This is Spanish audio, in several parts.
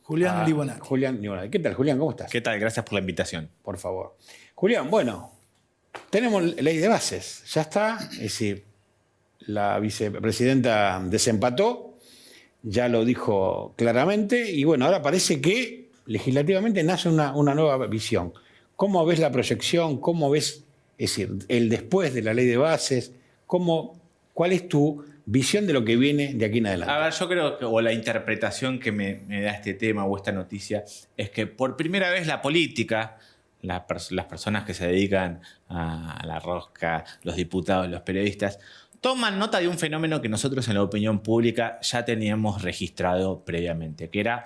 Julián Libonati. Julián Libonati. ¿Qué tal, Julián? ¿Cómo estás? ¿Qué tal? Gracias por la invitación. Por favor. Julián, bueno, tenemos ley de bases. Ya está. Es decir, la vicepresidenta desempató, ya lo dijo claramente, y bueno, ahora parece que legislativamente nace una nueva visión. ¿Cómo ves la proyección? ¿Cómo ves, es decir, el después de la ley de bases? ¿Cuál es tu visión de lo que viene de aquí en adelante? A ver, yo creo que, o la interpretación que me da este tema o esta noticia, es que por primera vez la política, las personas que se dedican a la rosca, los diputados, los periodistas, toman nota de un fenómeno que nosotros en la opinión pública ya teníamos registrado previamente, que era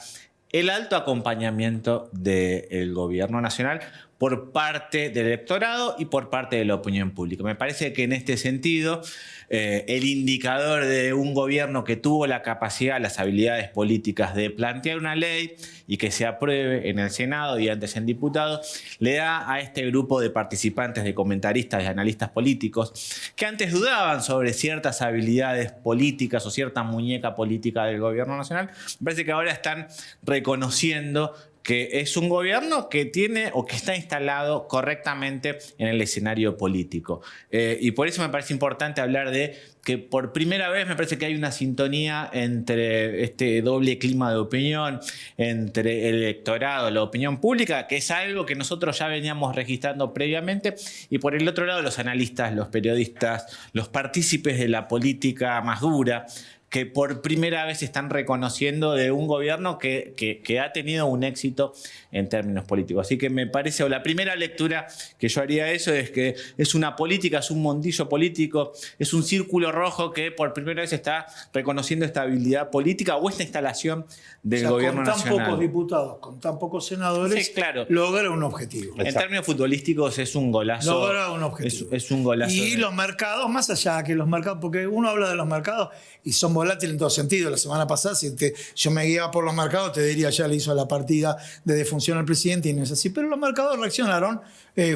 el alto acompañamiento del gobierno nacional por parte del electorado y por parte de la opinión pública. Me parece que en este sentido el indicador de un gobierno que tuvo la capacidad, las habilidades políticas de plantear una ley y que se apruebe en el Senado y antes en diputados, le da a este grupo de participantes, de comentaristas, de analistas políticos, que antes dudaban sobre ciertas habilidades políticas o cierta muñeca política del gobierno nacional, me parece que ahora están reconociendo que es un gobierno que tiene o que está instalado correctamente en el escenario político. Y por eso me parece importante hablar de que por primera vez me parece que hay una sintonía entre este doble clima de opinión, entre el electorado, la opinión pública, que es algo que nosotros ya veníamos registrando previamente, y por el otro lado los analistas, los periodistas, los partícipes de la política más dura, que por primera vez están reconociendo de un gobierno que ha tenido un éxito en términos políticos. Así que me parece, o la primera lectura que yo haría eso es que es una política, es un mondillo político, es un círculo rojo que por primera vez está reconociendo esta habilidad política o esta instalación del gobierno nacional. Con tan pocos diputados, con tan pocos senadores, sí, claro, logra un objetivo. En términos futbolísticos es un golazo. Logra un objetivo. Es un golazo. Y los mercados, más allá que los mercados, porque uno habla de los mercados y son volátiles en todo sentido. La semana pasada, si yo me guiaba por los mercados, te diría ya le hizo la partida de defunción al presidente y no es así. Pero los mercados reaccionaron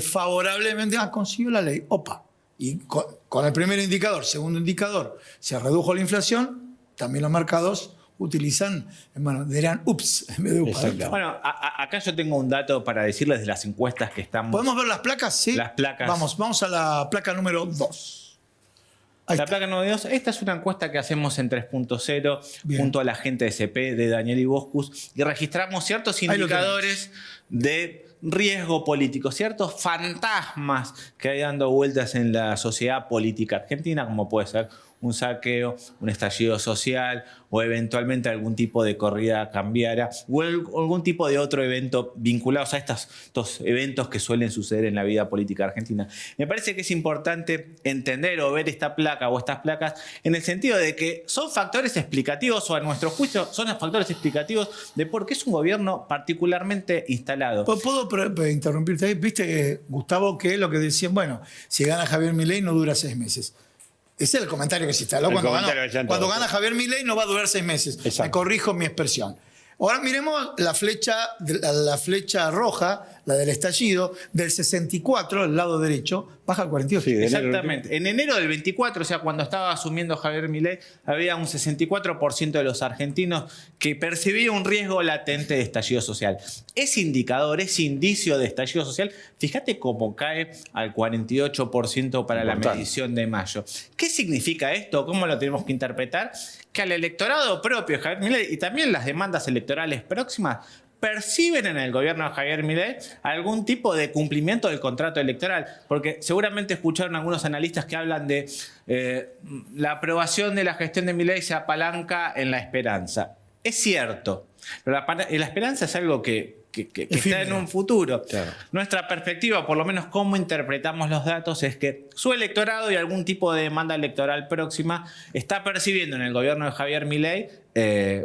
favorablemente. Consiguió la ley. Opa. Y con el primer indicador, segundo indicador, se redujo la inflación, también los mercados utilizan, bueno, dirán ups en vez de upa. Bueno, acá yo tengo un dato para decirles de las encuestas que estamos... ¿Podemos ver las placas? Sí. Las placas. Vamos a la placa número 2. La placa número 2, esta es una encuesta que hacemos en 3.0 junto a la gente de CP, de Daniel Iboscus, y registramos ciertos indicadores de riesgo político, ciertos fantasmas que hay dando vueltas en la sociedad política argentina, como puede ser un saqueo, un estallido social o eventualmente algún tipo de corrida cambiaria o algún tipo de otro evento vinculados a estos eventos que suelen suceder en la vida política argentina. Me parece que es importante entender o ver esta placa o estas placas en el sentido de que son factores explicativos, o a nuestro juicio son factores explicativos de por qué es un gobierno particularmente instalado. ¿Puedo interrumpirte ahí? Viste, Gustavo, que lo que decían, bueno, si gana Javier Milei no dura 6 meses. Ese es el comentario que se instaló. Cuando gana Javier Milei no va a durar 6 meses. Exacto. Me corrijo mi expresión. Ahora miremos la flecha roja, la del estallido, del 64, al lado derecho, baja al 48. Sí, exactamente. En enero del 24, o sea, cuando estaba asumiendo Javier Milei, había un 64% de los argentinos que percibía un riesgo latente de estallido social. Ese indicador, ese indicio de estallido social, fíjate cómo cae al 48% para la medición de mayo. ¿Qué significa esto? ¿Cómo lo tenemos que interpretar? Que al electorado propio de Javier Milei y también las demandas electorales próximas perciben en el gobierno de Javier Milei algún tipo de cumplimiento del contrato electoral. Porque seguramente escucharon algunos analistas que hablan de la aprobación de la gestión de Milei se apalanca en la esperanza. Es cierto, pero la esperanza es algo que está en un futuro. Claro. Nuestra perspectiva, por lo menos cómo interpretamos los datos, es que su electorado y algún tipo de demanda electoral próxima está percibiendo en el gobierno de Javier Milei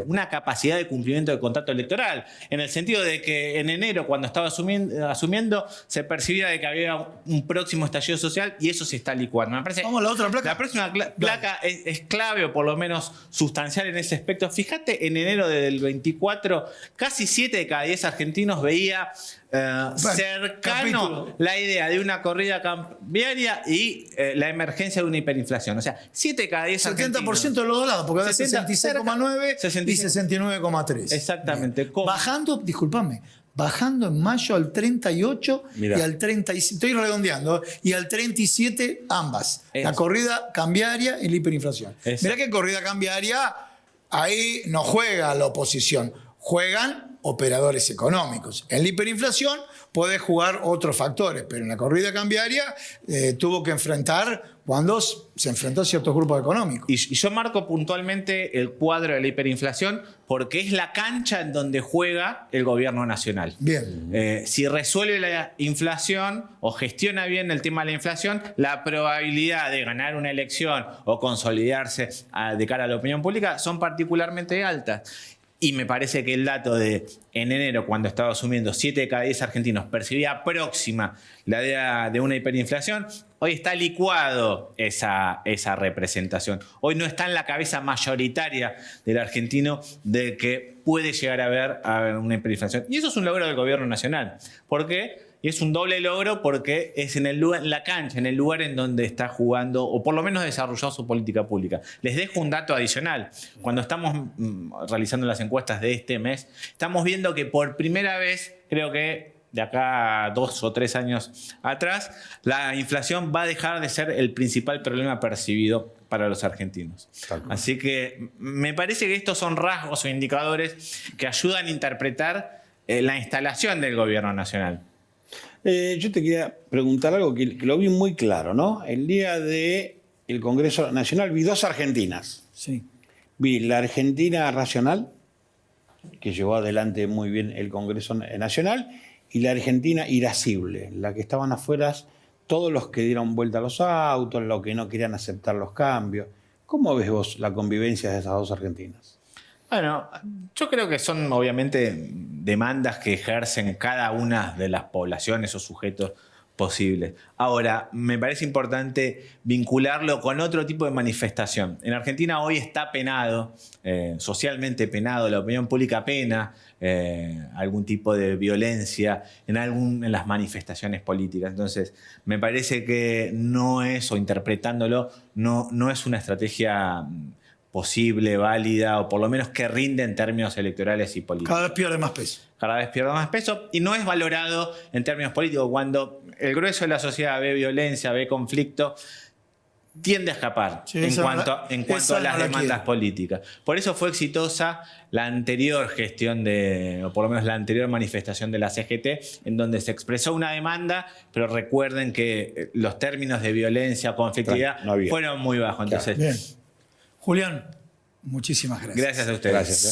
una capacidad de cumplimiento del contrato electoral, en el sentido de que en enero, cuando estaba asumiendo, se percibía de que había un próximo estallido social y eso se está licuando. Me parece, vamos a la otra placa. La próxima placa es clave, o por lo menos sustancial en ese aspecto. Fíjate, en enero del 24 2004, casi 7 de cada 10 argentinos veía cercano capítulo. la idea de una corrida cambiaria y la emergencia de una hiperinflación. O sea, 7 de cada 10 argentinos. 70% de los dos lados, porque da 70, 66,9 y 69,3. Exactamente. Bien. Bajando, discúlpame, bajando en mayo al 38 Mirá. y al 37, estoy redondeando, y al 37 ambas. La corrida cambiaria y la hiperinflación. Eso. Mirá que corrida cambiaria, ahí no juega la oposición, juegan operadores económicos. En la hiperinflación puede jugar otros factores, pero en la corrida cambiaria tuvo que enfrentar cuando se enfrentó a ciertos grupos económicos. Y yo marco puntualmente el cuadro de la hiperinflación porque es la cancha en donde juega el gobierno nacional. Bien. Si resuelve la inflación o gestiona bien el tema de la inflación, la probabilidad de ganar una elección o consolidarse de cara a la opinión pública son particularmente altas. Y me parece que el dato de en enero, cuando estaba asumiendo 7 de cada 10 argentinos, percibía próxima la idea de una hiperinflación, hoy está licuado esa representación. Hoy no está en la cabeza mayoritaria del argentino de que puede llegar a haber una hiperinflación. Y eso es un logro del gobierno nacional. ¿Por qué? Y es un doble logro porque es en la cancha, en el lugar en donde está jugando, o por lo menos desarrollado su política pública. Les dejo un dato adicional. Cuando estamos realizando las encuestas de este mes, estamos viendo que por primera vez, creo que de acá a 2 o 3 años atrás, la inflación va a dejar de ser el principal problema percibido para los argentinos. Así que me parece que estos son rasgos o indicadores que ayudan a interpretar la instalación del gobierno nacional. Yo te quería preguntar algo que lo vi muy claro, ¿no? El día del Congreso Nacional vi 2 Argentinas. Sí. Vi la Argentina racional, que llevó adelante muy bien el Congreso Nacional, y la Argentina irascible, la que estaban afuera todos los que dieron vuelta a los autos, los que no querían aceptar los cambios. ¿Cómo ves vos la convivencia de esas 2 Argentinas? Bueno, yo creo que son obviamente demandas que ejercen cada una de las poblaciones o sujetos posibles. Ahora, me parece importante vincularlo con otro tipo de manifestación. En Argentina hoy está penado, socialmente penado, la opinión pública pena algún tipo de violencia en las manifestaciones políticas. Entonces, me parece que no es, o interpretándolo, no es una estrategia posible, válida, o por lo menos que rinde en términos electorales y políticos. Cada vez pierde más peso. Cada vez pierde más peso y no es valorado en términos políticos. Cuando el grueso de la sociedad ve violencia, ve conflicto, tiende a escapar en cuanto a las demandas políticas. Por eso fue exitosa la anterior gestión o por lo menos la anterior manifestación de la CGT, en donde se expresó una demanda, pero recuerden que los términos de violencia o conflictividad fueron muy bajos. Entonces, Bien. Julián, muchísimas gracias. Gracias a ustedes. Gracias.